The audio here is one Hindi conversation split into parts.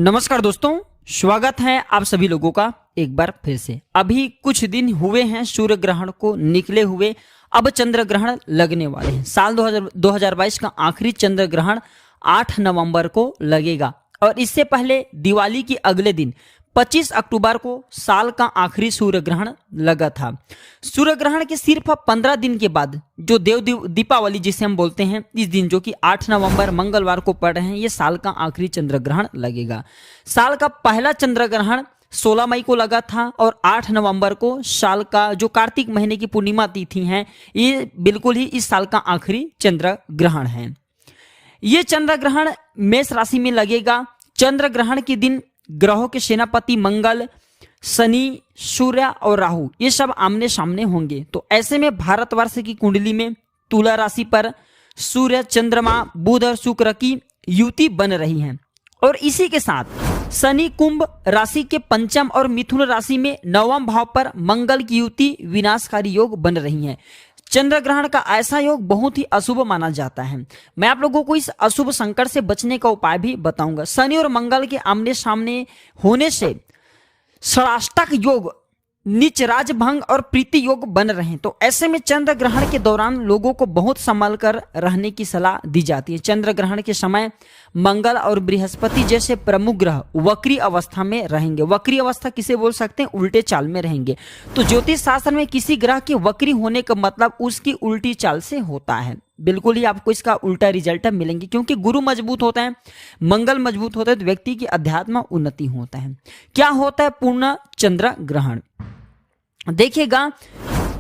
नमस्कार दोस्तों, स्वागत है आप सभी लोगों का एक बार फिर से। अभी कुछ दिन हुए हैं सूर्य ग्रहण को निकले हुए, अब चंद्र ग्रहण लगने वाले हैं। साल 2022 का आखिरी चंद्र ग्रहण 8 नवंबर को लगेगा और इससे पहले दिवाली के अगले दिन 25 अक्टूबर को साल का आखिरी सूर्य ग्रहण लगा था। सूर्य ग्रहण के सिर्फ 15 दिन के बाद जो दीपावली जिसे हम बोलते हैं, इस दिन जो कि 8 नवंबर मंगलवार को पड़ रहे हैं, ये साल का आखिरी चंद्र ग्रहण लगेगा। साल का पहला चंद्र ग्रहण 16 मई को लगा था और 8 नवंबर को साल का जो कार्तिक महीने की पूर्णिमा तिथि है, ये बिल्कुल ही इस साल का आखिरी चंद्र ग्रहण है। ये चंद्र ग्रहण मेष राशि में लगेगा। चंद्र ग्रहण के दिन ग्रहों के सेनापति मंगल, शनि, सूर्य और राहु ये सब आमने सामने होंगे। तो ऐसे में भारतवर्ष की कुंडली में तुला राशि पर सूर्य, चंद्रमा, बुध और शुक्र की युति बन रही है और इसी के साथ शनि कुंभ राशि के पंचम और मिथुन राशि में नवम भाव पर मंगल की युति विनाशकारी योग बन रही है। चंद्र ग्रहण का ऐसा योग बहुत ही अशुभ माना जाता है। मैं आप लोगों को इस अशुभ संकट से बचने का उपाय भी बताऊंगा। शनि और मंगल के आमने सामने होने से षष्टक योग, नीच राज भंग और प्रीति योग बन रहे हैं। तो ऐसे में चंद्र ग्रहण के दौरान लोगों को बहुत संभल कर रहने की सलाह दी जाती है। चंद्र ग्रहण के समय मंगल और बृहस्पति जैसे प्रमुख ग्रह वक्री अवस्था में रहेंगे। वक्री अवस्था किसे बोल सकते हैं? उल्टे चाल में रहेंगे। तो ज्योतिष शास्त्र में किसी ग्रह के वक्री होने का मतलब उसकी उल्टी चाल से होता है। बिल्कुल ही आपको इसका उल्टा रिजल्ट मिलेंगे, क्योंकि गुरु मजबूत होता है, मंगल मजबूत होता है, तो व्यक्ति की अध्यात्म उन्नति होता है। क्या होता है पूर्ण चंद्र ग्रहण? देखिएगा,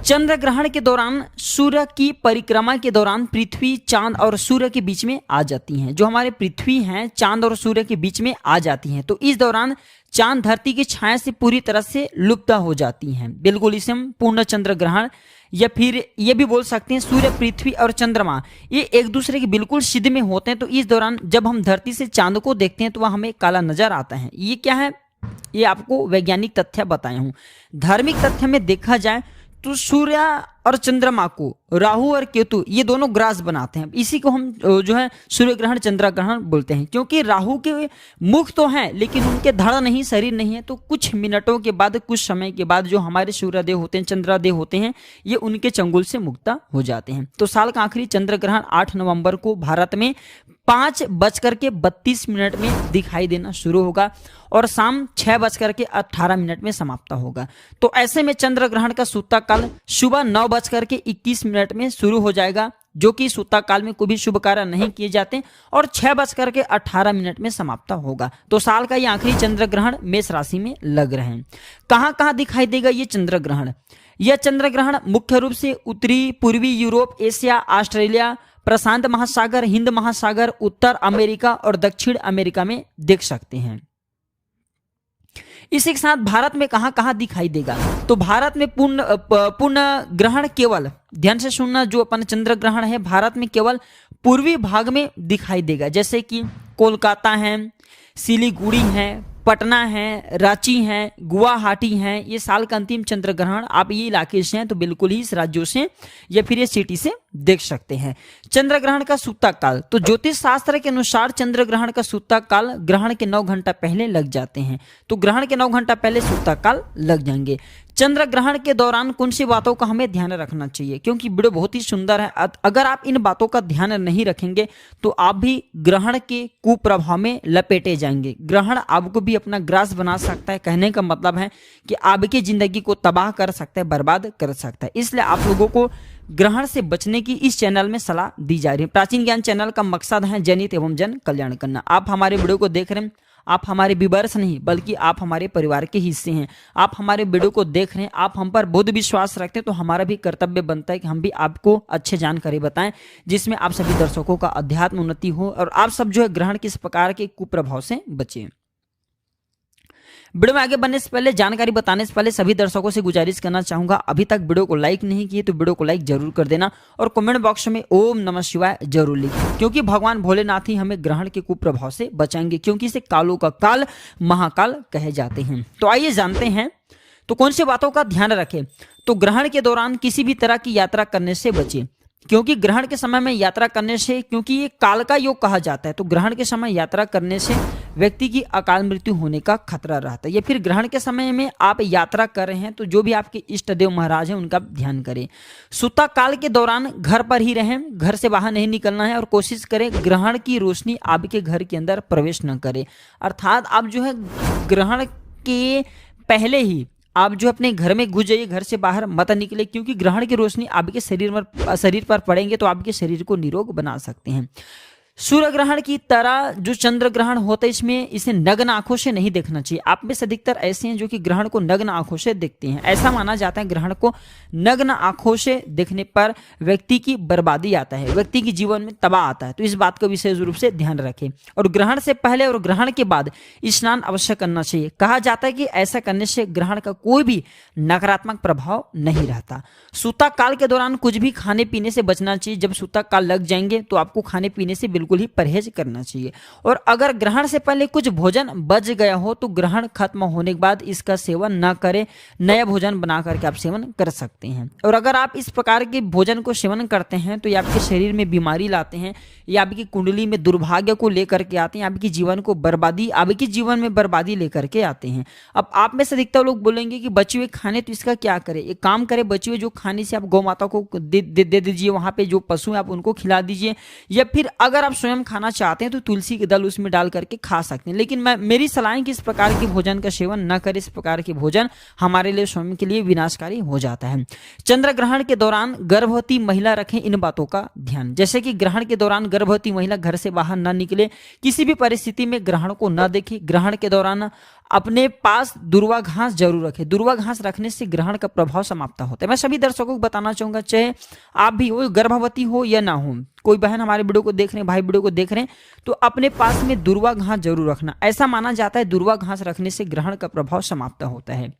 चंद्र ग्रहण के दौरान सूर्य की परिक्रमा के दौरान पृथ्वी, चांद और सूर्य के बीच में आ जाती हैं। जो हमारे पृथ्वी हैं, चांद और सूर्य के बीच में आ जाती हैं। तो इस दौरान चांद धरती की छाया से पूरी तरह से लुप्त हो जाती हैं। बिल्कुल इसे हम पूर्ण चंद्र ग्रहण या फिर ये भी बोल सकते हैं सूर्य, पृथ्वी और चंद्रमा ये एक दूसरे के बिल्कुल सिद्ध में होते हैं। तो इस दौरान जब हम धरती से चांद को देखते हैं तो वह हमें काला नजर आता है। ये क्या है? ये आपको वैज्ञानिक तथ्य बताया हूं। धार्मिक तथ्य में देखा जाए तो सूर्य और चंद्रमा को राहु और केतु ये दोनों ग्रास बनाते हैं। इसी को हम जो है सूर्य ग्रहण, चंद्र ग्रहण बोलते हैं, क्योंकि राहु के मुख तो हैं लेकिन उनके धड़ नहीं, शरीर नहीं है। तो कुछ मिनटों के बाद, कुछ समय के बाद जो हमारे सूर्यदेव होते हैं, चंद्रदेव होते हैं, ये उनके चंगुल से मुक्त हो जाते हैं। तो साल का आखिरी चंद्र ग्रहण 8 नवंबर को भारत में 5:32 में दिखाई देना शुरू होगा और शाम 6:18 में समाप्त होगा। तो ऐसे में चंद्र ग्रहण का सूता काल सुबह 9:21 में शुरू हो जाएगा, जो कि सूता काल में कोई भी शुभ कार्य नहीं किए जाते, और 6:18 में समाप्त होगा। तो साल का ये आखिरी चंद्र ग्रहण मेष राशि में लग रहे हैं। कहां कहां दिखाई देगा ये चंद्र ग्रहण? यह चंद्र ग्रहण मुख्य रूप से उत्तरी पूर्वी यूरोप, एशिया, ऑस्ट्रेलिया, प्रशांत महासागर, हिंद महासागर, उत्तर अमेरिका और दक्षिण अमेरिका में देख सकते हैं। इसी के साथ भारत में कहां कहां दिखाई देगा? तो भारत में पूर्ण ग्रहण केवल, ध्यान से सुनना, जो अपन चंद्र ग्रहण है भारत में केवल पूर्वी भाग में दिखाई देगा, जैसे कि कोलकाता है, सिलीगुड़ी है, पटना है, रांची है, गुवाहाटी है। ये साल का अंतिम चंद्र ग्रहण आप ये इलाके से हैं तो बिल्कुल ही इस राज्यों से या फिर ये सिटी से देख सकते हैं। चंद्र ग्रहण का सूतक काल, तो ज्योतिष शास्त्र के अनुसार चंद्र ग्रहण का सूतक काल ग्रहण के 9 घंटा पहले लग जाते हैं। तो ग्रहण के 9 घंटा पहले सूतक काल लग जाएंगे। चंद्र ग्रहण के दौरान कौन सी बातों का हमें ध्यान रखना चाहिए? क्योंकि वीडियो बहुत ही सुंदर है। अगर आप इन बातों का ध्यान नहीं रखेंगे तो आप भी ग्रहण के कुप्रभाव में लपेटे जाएंगे। ग्रहण आपको भी अपना ग्रास बना सकता है। कहने का मतलब है कि आपकी जिंदगी को तबाह कर सकता है, बर्बाद कर सकता है। इसलिए आप लोगों को ग्रहण से बचने की इस चैनल में सलाह दी जा रही है। प्राचीन ज्ञान चैनल का मकसद है जनहित एवं जन कल्याण करना। आप हमारे वीडियो को देख रहे हैं, आप हमारे व्यूअर्स नहीं बल्कि आप हमारे परिवार के हिस्से हैं। आप हमारे वीडियो को देख रहे हैं, आप हम पर बहुत विश्वास रखते हैं, तो हमारा भी कर्तव्य बनता है कि हम भी आपको अच्छे जानकारी बताएं, जिसमें आप सभी दर्शकों का अध्यात्म उन्नति हो और आप सब जो है ग्रहण किस प्रकार के कुप्रभाव से बचें। वीडियो में आगे बढ़ने से पहले, जानकारी बताने से पहले सभी दर्शकों से गुजारिश करना चाहूंगा, अभी तक वीडियो को लाइक नहीं किए तो वीडियो को लाइक जरूर कर देना और कमेंट बॉक्स में ओम नमः शिवाय जरूर लिखें, क्योंकि भगवान भोलेनाथ ही हमें ग्रहण के कुप्रभाव से बचाएंगे, क्योंकि इसे कालों का काल, महाकाल कहे जाते हैं। तो आइए जानते हैं तो कौन सी बातों का ध्यान रखें। तो ग्रहण के दौरान किसी भी तरह की यात्रा करने से बचें। क्योंकि ग्रहण के समय में यात्रा करने से, क्योंकि ये काल का योग कहा जाता है, तो ग्रहण के समय यात्रा करने से व्यक्ति की अकाल मृत्यु होने का खतरा रहता है। या फिर ग्रहण के समय में आप यात्रा कर रहे हैं तो जो भी आपके इष्ट देव महाराज हैं उनका ध्यान करें। सूता काल के दौरान घर पर ही रहें, घर से बाहर नहीं निकलना है और कोशिश करें ग्रहण की रोशनी आपके घर के अंदर प्रवेश न करे। अर्थात आप जो है ग्रहण के पहले ही आप जो अपने घर में घुस जाइए, घर से बाहर मत निकले, क्योंकि ग्रहण की रोशनी आपके शरीर पर पड़ेंगे तो आपके शरीर को निरोग बना सकते हैं। सूर्य ग्रहण की तरह जो चंद्र ग्रहण होता है इसमें इसे नग्न आंखों से नहीं देखना चाहिए। आप में से अधिकतर ऐसे हैं जो कि ग्रहण को नग्न आंखों से देखते हैं। ऐसा माना जाता है ग्रहण को नग्न आंखों से देखने पर व्यक्ति की बर्बादी आता है, व्यक्ति के जीवन में तबाह आता है। तो इस बात को विशेष रूप से ध्यान रखें। और ग्रहण से पहले और ग्रहण के बाद स्नान अवश्य करना चाहिए। कहा जाता है कि ऐसा करने से ग्रहण का कोई भी नकारात्मक प्रभाव नहीं रहता। सूता काल के दौरान कुछ भी खाने पीने से बचना चाहिए। जब सूता काल लग जाएंगे तो आपको खाने पीने से बिल्कुल ही परहेज करना चाहिए। और अगर ग्रहण से पहले कुछ भोजन बच गया हो तो ग्रहण खत्म होने के बाद इसका सेवन न करें, नया भोजन बना करके आप सेवन कर सकते हैं। और अगर आप इस प्रकार के भोजन को सेवन करते हैं तो ये आपके शरीर में बीमारी लाते हैं, ये आपकी कुंडली में दुर्भाग्य को लेकर के आते हैं, आपके जीवन में बर्बादी लेकर के आते हैं। अब आप में से अधिकतर लोग बोलेंगे कि बचे हुए खाने तो इसका क्या करें। एक काम करें, बचे हुए जो खाने से आप गौ माता को दे दीजिए, वहां पे जो पशु है आप उनको खिला दीजिए। या फिर अगर आप स्वयं खाना चाहते हैं तो तुलसी के दल उसमें डाल करके खा सकते हैं। लेकिन मेरी सलाह है कि इस प्रकार के भोजन का सेवन न करें। इस प्रकार के भोजन हमारे लिए स्वयं के लिए विनाशकारी हो जाता है। चंद्र ग्रहण के दौरान गर्भवती महिला रखें इन बातों का ध्यान। जैसे कि ग्रहण के दौरान गर्भवती महिला घर से बाहर न निकले, किसी भी परिस्थिति में ग्रहण को न देखे। ग्रहण के दौरान अपने पास दुर्वा घास जरूर रखें। दुर्वा घास रखने से ग्रहण का प्रभाव समाप्त होता है। मैं सभी दर्शकों को बताना चाहूंगा, चाहे आप भी हो, गर्भवती हो या ना हो, कोई बहन हमारे वीडियो को देख रहे हैं, भाई वीडियो को देख रहे हैं, तो अपने पास में दुर्वा घास जरूर रखना। ऐसा माना जाता है दुर्वा घास रखने से ग्रहण का प्रभाव समाप्त होता है।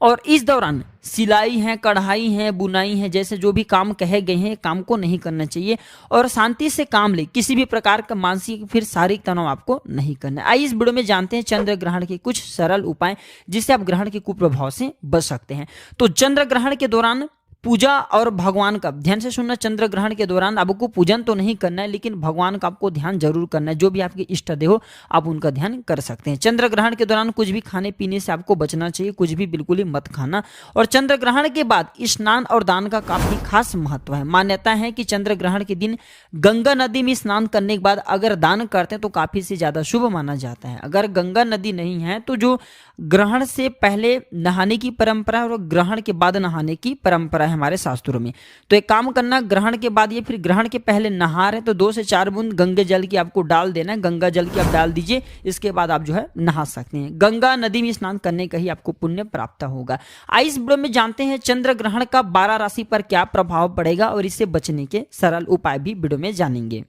और इस दौरान सिलाई है, कढ़ाई है, बुनाई है, जैसे जो भी काम कहे गए हैं काम को नहीं करना चाहिए। और शांति से काम ले, किसी भी प्रकार का मानसिक फिर शारीरिक तनाव आपको नहीं करना है। आइए इस वीडियो में जानते हैं चंद्र ग्रहण के कुछ सरल उपाय जिससे आप ग्रहण के कुप्रभाव से बच सकते हैं। तो चंद्र ग्रहण के दौरान पूजा और भगवान का ध्यान से सुनना। चंद्र ग्रहण के दौरान आपको पूजन तो नहीं करना है, लेकिन भगवान का आपको ध्यान जरूर करना है। जो भी आपके इष्ट देव हो आप उनका ध्यान कर सकते हैं। चंद्र ग्रहण के दौरान कुछ भी खाने पीने से आपको बचना चाहिए, कुछ भी बिल्कुल ही मत खाना। और चंद्र ग्रहण के बाद स्नान और दान का काफी खास महत्व है। मान्यता है कि चंद्र ग्रहण के दिन गंगा नदी में स्नान करने के बाद अगर दान करते हैं तो काफी से ज्यादा शुभ माना जाता है। अगर गंगा नदी नहीं है तो जो ग्रहण से पहले नहाने की परंपरा और ग्रहण के बाद नहाने की परंपरा है हमारे शास्त्रों में। तो एक काम करना, ग्रहण के बाद या फिर ग्रहण के पहले नहा रहे तो 2 से 4 बूंद गंगे जल की आपको डाल देना है। गंगा जल की आप डाल दीजिए, इसके बाद आप जो है नहा सकते हैं। गंगा नदी में स्नान करने का ही आपको पुण्य प्राप्त होगा। आइए इस वीडियो में जानते हैं चंद्र ग्रहण का 12 राशि पर क्या प्रभाव पड़ेगा और इससे बचने के सरल उपाय भी वीडियो में जानेंगे।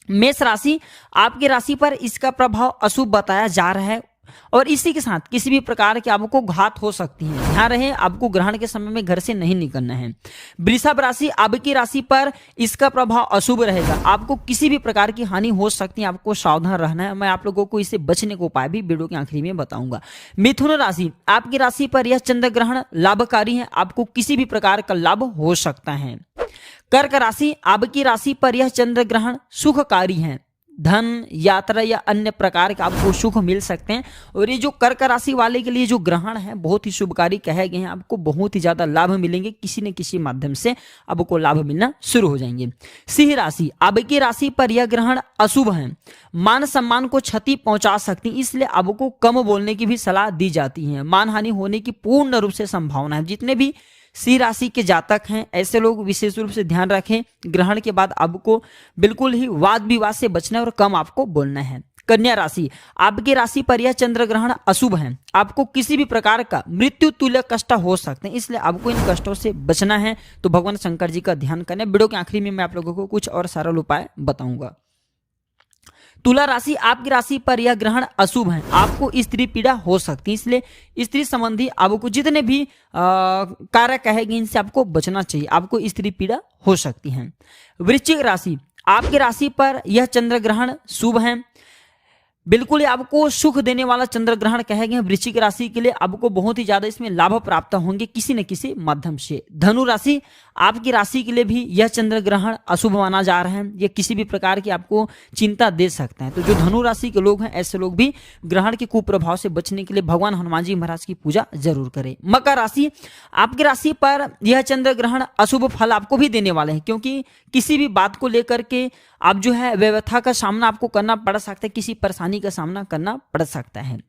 मेष राशि, आपकी राशि पर इसका प्रभाव अशुभ बताया जा रहा है और इसी के साथ किसी भी प्रकार की आपको घात हो सकती है। ध्यान रहे, आपको ग्रहण के समय में घर से नहीं निकलना है। वृषभ राशि, आपकी राशि पर इसका प्रभाव अशुभ रहेगा। आपको किसी भी प्रकार की हानि हो सकती है, आपको सावधान रहना है। मैं आप लोगों को इससे बचने को उपाय भी वीडियो के आखिरी में बताऊंगा। मिथुन राशि, आपकी राशि पर यह चंद्र ग्रहण लाभकारी है, आपको किसी भी प्रकार का लाभ हो सकता है। कर्क राशि, आपकी राशि पर यह चंद्र ग्रहण सुखकारी है, धन, यात्रा या अन्य प्रकार के आपको सुख मिल सकते हैं। और ये जो कर्क राशि वाले के लिए जो ग्रहण है बहुत ही शुभकारी कहे गए हैं। आपको बहुत ही ज्यादा लाभ मिलेंगे, किसी न किसी माध्यम से आपको लाभ मिलना शुरू हो जाएंगे। सिंह राशि, आपकी राशि पर यह ग्रहण अशुभ है, मान सम्मान को क्षति पहुंचा सकती है, इसलिए आपको कम बोलने की भी सलाह दी जाती है। मानहानि होने की पूर्ण रूप से संभावना है। जितने भी सिंह राशि के जातक हैं ऐसे लोग विशेष रूप से ध्यान रखें, ग्रहण के बाद आपको बिल्कुल ही वाद विवाद से बचना है और कम आपको बोलना है। कन्या राशि, आपकी राशि पर यह चंद्र ग्रहण अशुभ है, आपको किसी भी प्रकार का मृत्यु तुल्य कष्ट हो सकते हैं, इसलिए आपको इन कष्टों से बचना है। तो भगवान शंकर जी का ध्यान करना है। वीडियो के आखिरी में मैं आप लोगों को कुछ और सरल उपाय बताऊंगा। तुला राशि, आपकी राशि पर यह ग्रहण अशुभ है, आपको स्त्री पीड़ा हो सकती है, इसलिए स्त्री संबंधी आपको जितने भी कार्य कहेंगे इनसे आपको बचना चाहिए, आपको स्त्री पीड़ा हो सकती है। वृश्चिक राशि, आपकी राशि पर यह चंद्र ग्रहण शुभ है, बिल्कुल ही आपको सुख देने वाला चंद्र ग्रहण कहे गए हैं। वृश्चिक राशि के लिए आपको बहुत ही ज्यादा इसमें लाभ प्राप्त होंगे किसी न किसी माध्यम से। धनु राशि, आपकी राशि के लिए भी यह चंद्र ग्रहण अशुभ माना जा रहा है। यह किसी भी प्रकार की आपको चिंता दे सकता है। तो जो धनु राशि के लोग हैं, ऐसे लोग भी ग्रहण के कुप्रभाव से बचने के लिए भगवान हनुमान जी महाराज की पूजा जरूर करें। मकर राशि, आपकी राशि पर यह चंद्र ग्रहण अशुभ फल आपको भी देने वाले हैं, क्योंकि किसी भी बात को लेकर के आप जो है व्यवस्था का सामना आपको करना पड़ सकता है, किसी परेशानी का सामना करना पड़ सकता है।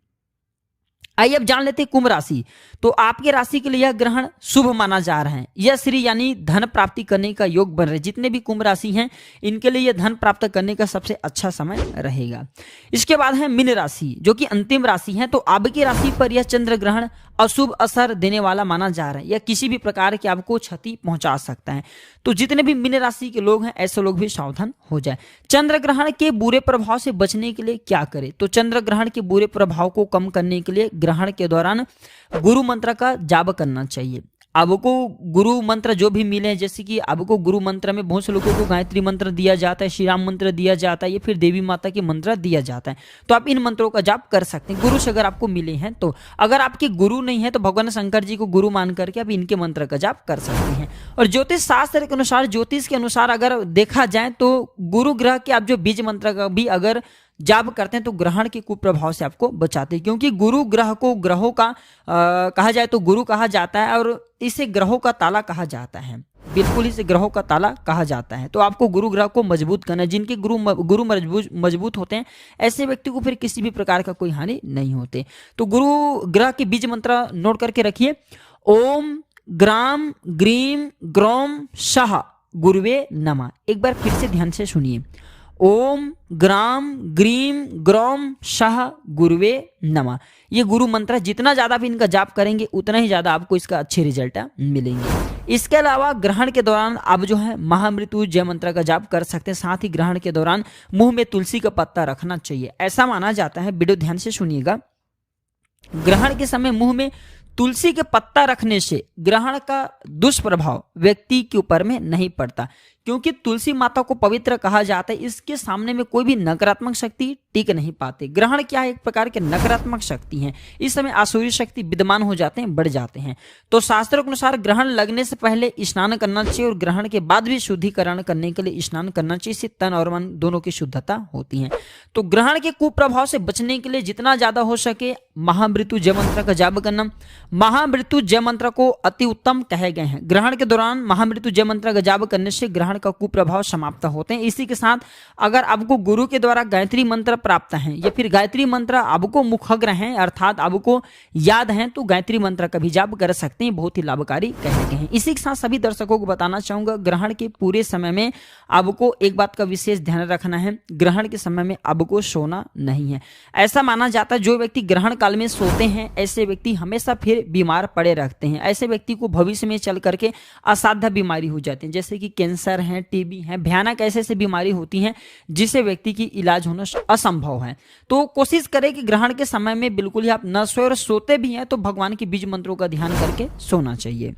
आइए अब जान लेते हैं कुंभ राशि। तो आपके राशि के लिए यह ग्रहण शुभ माना जा रहा है। यह श्री यानी धन प्राप्ति करने का योग बन रहे हैं। जितने भी कुंभ राशि हैं, इनके लिए यह धन प्राप्त करने का सबसे अच्छा समय रहेगा। इसके बाद है मीन राशि, जो कि अंतिम राशि है। तो आपकी राशि पर यह चंद्र ग्रहण अशुभ असर देने वाला माना जा रहा है। यह किसी भी प्रकार की आपको क्षति पहुंचा सकता है। तो जितने भी मीन राशि के लोग हैं, ऐसे लोग भी सावधान हो जाए। चंद्र ग्रहण के बुरे प्रभाव से बचने के लिए क्या करें? तो चंद्र ग्रहण के बुरे प्रभाव को कम करने के लिए ग्रहण के दौरान गुरु मंत्र का जाप करना चाहिए। आपको गुरु मंत्र जो भी मिले, जैसे कि आपको गुरु मंत्र में बहुत से लोगों को गायत्री मंत्र दिया जाता है, श्री राम मंत्र दिया जाता है, या फिर देवी माता के मंत्र दिया जाता है। तो आप इन मंत्रों का जाप कर सकते हैं, गुरु से अगर आपको मिले हैं तो। अगर आपके गुरु नहीं है तो भगवान शंकर जी को गुरु मान करके आप इनके मंत्र का जाप कर सकते हैं। और ज्योतिष शास्त्र के अनुसार, ज्योतिष के अनुसार अगर देखा जाए तो गुरु ग्रह के आप जो बीज मंत्र का भी अगर जाप करते हैं तो ग्रहण के कुप्रभाव से आपको बचाते हैं। क्योंकि गुरु ग्रह को ग्रहों का कहा जाए तो गुरु कहा जाता है, और इसे ग्रहों का ताला कहा जाता है। बिल्कुल इसे ग्रहों का ताला कहा जाता है। तो आपको गुरु ग्रह को मजबूत करना है। जिनके गुरु मजबूत होते हैं, ऐसे व्यक्ति को फिर किसी भी प्रकार का कोई हानि नहीं होते। तो गुरु ग्रह के बीज मंत्र नोट करके रखिए। ओम ग्राम ग्रीम ग्रोम शाह गुरुवे नमः। एक बार फिर से ध्यान से सुनिए। ओम ग्राम ग्रीम ग्रोम शाह गुरुवे नमः। ये गुरु मंत्र जितना ज्यादा भी इनका जाप करेंगे, उतना ही ज्यादा आपको इसका अच्छे रिजल्ट मिलेंगे। इसके अलावा ग्रहण के दौरान आप जो है महामृत्युंजय मंत्र का जाप कर सकते हैं। साथ ही ग्रहण के दौरान मुंह में तुलसी का पत्ता रखना चाहिए। ऐसा माना जाता है, वीडियो ध्यान से सुनिएगा, ग्रहण के समय मुंह में तुलसी के पत्ता रखने से ग्रहण का दुष्प्रभाव व्यक्ति के ऊपर में नहीं पड़ता। क्योंकि तुलसी माता को पवित्र कहा जाता है, इसके सामने में कोई भी नकारात्मक शक्ति टिक नहीं पाते। ग्रहण क्या है? एक प्रकार के नकारात्मक शक्ति हैं। इस समय आसुरी शक्ति विद्यमान हो जाते हैं, बढ़ जाते हैं। तो शास्त्रों के अनुसार ग्रहण लगने से पहले स्नान करना चाहिए, और ग्रहण के बाद भी शुद्धिकरण करने के लिए स्नान करना चाहिए। इससे तन और मन दोनों की शुद्धता होती है। तो ग्रहण के कुप्रभाव से बचने के लिए जितना ज्यादा हो सके महामृत्युंजय मंत्र का जाप करना। महामृत्युंजय मंत्र को अति उत्तम कहे गए हैं। ग्रहण के दौरान महामृत्युंजय मंत्र का जाप करने से ग्रहण का कुप्रभाव समाप्त होते हैं। इसी के साथ अगर आपको गुरु के द्वारा गायत्री मंत्र प्राप्त है, या फिर गायत्री मंत्र आपको मुखग्र हैं, अर्थात आपको याद हैं, तो गायत्री मंत्र का भी जाप कर सकते हैं। बहुत ही लाभकारी कहे गए हैं। इसी के साथ सभी दर्शकों को बताना चाहूंगा, ग्रहण के पूरे समय में आपको एक बात का विशेष ध्यान रखना है, ग्रहण के समय में आपको सोना नहीं है। ऐसा माना जाता है जो व्यक्ति ग्रहण काल में सोते हैं, ऐसे व्यक्ति हमेशा फिर बीमार पड़े रहते हैं। ऐसे व्यक्ति को भविष्य में चल करके असाध्य बीमारी हो जाती है, जैसे कि कैंसर है, टीबी है, भयानक ऐसे बीमारी होती हैं जिससे व्यक्ति की इलाज होना असंभव है। तो कोशिश करें कि ग्रहण के समय में बिल्कुल ही आप न सोए, और सोते भी हैं तो भगवान के बीज मंत्रों का ध्यान करके सोना चाहिए।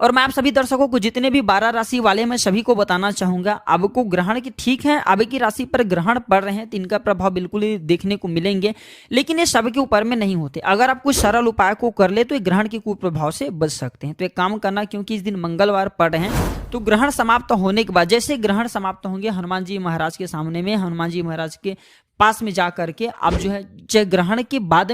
और मैं आप सभी दर्शकों को, जितने भी 12 राशि वाले, मैं सभी को बताना चाहूंगा, आपको ग्रहण की ठीक है, आपकी राशि पर ग्रहण पड़ रहे हैं तो इनका प्रभाव बिल्कुल ही देखने को मिलेंगे, लेकिन ये सबके ऊपर में नहीं होते। अगर आप कुछ सरल उपाय को कर ले तो ये ग्रहण के कुप्रभाव से बच सकते हैं। तो एक काम करना, क्योंकि इस दिन मंगलवार पड़ रहे हैं, तो ग्रहण समाप्त होने के बाद, जैसे ग्रहण समाप्त होंगे, हनुमान जी महाराज के सामने में, हनुमान जी महाराज के पास में जा करके आप जो है, चाहे ग्रहण के बाद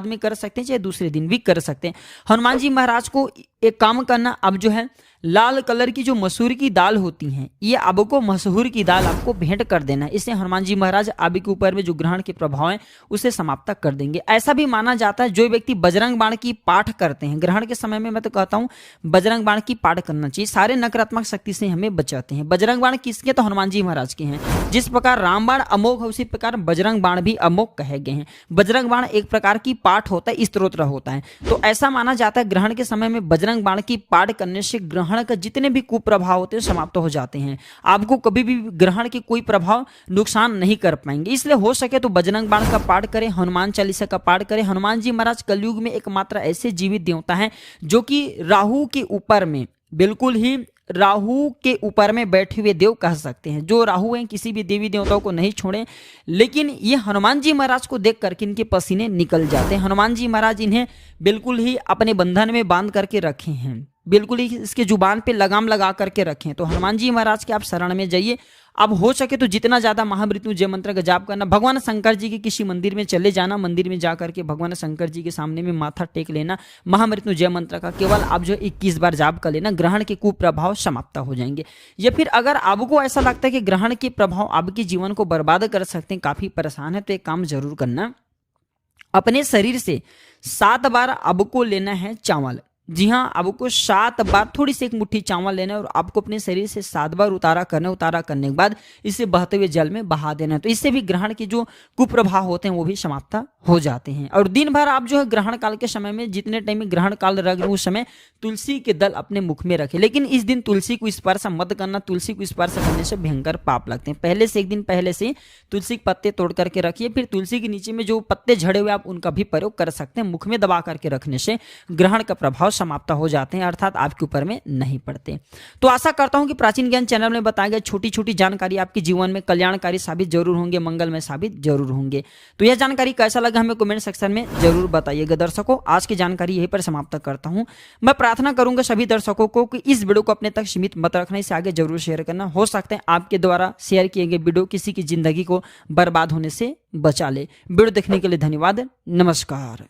में कर सकते हैं, चाहे दूसरे दिन भी कर सकते हैं। हनुमान जी महाराज को एक काम करना, अब जो है लाल कलर की जो मसूर की दाल होती हैं, ये आपको मसूर की दाल आपको भेंट कर देना है। इससे हनुमान जी महाराज आपके ऊपर में जो ग्रहण के प्रभाव हैं उसे समाप्त कर देंगे। ऐसा भी माना जाता है जो व्यक्ति बजरंग बाण की पाठ करते हैं ग्रहण के समय में, मैं तो कहता हूं बजरंग बाण की पाठ करना चाहिए, सारे नकारात्मक शक्ति से हमें बचाते हैं। बजरंग बाण किसके? तो हनुमान जी महाराज के हैं। जिस प्रकार रामबाण अमोघ है, उसी प्रकार बजरंग बाण भी अमोघ कहे गए हैं। बजरंग बाण एक प्रकार की पाठ होता है, स्तोत्र होता है। तो ऐसा माना जाता है ग्रहण के समय में बजरंग बाण की पाठ करने से ग्रहण का जितने भी कुप्रभाव होते हैं समाप्त हो जाते हैं। आपको कभी भी ग्रहण के कोई प्रभाव नुकसान नहीं कर पाएंगे। इसलिए हो सके तो बजरंग बाण का पाठ करें, हनुमान चालीसा का पाठ करें। हनुमान जी महाराज कलयुग में एकमात्र ऐसे जीवित देवता हैं जो कि राहु के ऊपर में बिल्कुल ही राहु के ऊपर में बैठे हुए देव कह सकते हैं। जो राहु हैं किसी भी देवी देवताओं को नहीं छोड़े, लेकिन ये हनुमान जी महाराज को देख करके इनके पसीने निकल जाते हैं। हनुमान जी महाराज इन्हें बिल्कुल ही अपने बंधन में बांध करके रखे हैं, बिल्कुल ही इसके जुबान पे लगाम लगा करके रखें। तो हनुमान जी महाराज के आप शरण में जाइए। अब हो सके तो जितना ज्यादा महामृत्युंजय मंत्र का जाप करना, भगवान शंकर जी के किसी मंदिर में चले जाना, मंदिर में जा करके भगवान शंकर जी के सामने में माथा टेक लेना, महामृत्युंजय मंत्र का केवल आप जो 21 बार जाप कर लेना, ग्रहण के कुप्रभाव समाप्त हो जाएंगे। या फिर अगर आपको ऐसा लगता है कि ग्रहण के प्रभाव आपके जीवन को बर्बाद कर सकते हैं, काफी परेशान है, तो एक काम जरूर करना, अपने शरीर से 7 बार आपको लेना है चावल। जी हाँ, आपको 7 बार थोड़ी सी एक मुट्ठी चावल लेना है और आपको अपने शरीर से 7 बार उतारा करना है। उतारा करने के बाद इसे बहते हुए जल में बहा देना है। तो इससे भी ग्रहण के जो कुप्रभाव होते हैं वो भी समाप्त हो जाते हैं। और दिन भर आप जो है ग्रहण काल के समय में, जितने टाइम में ग्रहण काल रह उस समय तुलसी के दल अपने मुख में रखे। लेकिन इस दिन तुलसी को स्पर्श मत करना, तुलसी को स्पर्श करने से भयंकर पाप लगते हैं। पहले से एक दिन पहले से तुलसी के पत्ते तोड़ करके रखिए। फिर तुलसी के नीचे में जो पत्ते झड़े हुए आप उनका भी प्रयोग कर सकते हैं। मुख में दबा करके रखने से ग्रहण का प्रभाव समाप्त हो जाते हैं, अर्थात आपके ऊपर में नहीं पड़ते। तो आशा करता हूं कि प्राचीन ज्ञान चैनल में बताया गया छोटी छोटी जानकारी आपके जीवन में कल्याणकारी साबित जरूर होंगे, मंगलमय साबित जरूर होंगे। तो यह जानकारी कैसा लगा हमें कमेंट सेक्शन में जरूर बताइएगा। दर्शकों, आज की जानकारी यहीं पर समाप्त करता हूं। मैं प्रार्थना करूंगा सभी दर्शकों को कि इस वीडियो को अपने तक सीमित मत रखना, इसे आगे जरूर शेयर करना। हो सकता है आपके द्वारा शेयर किए गए वीडियो किसी की जिंदगी को बर्बाद होने से बचा ले। वीडियो देखने के लिए धन्यवाद। नमस्कार।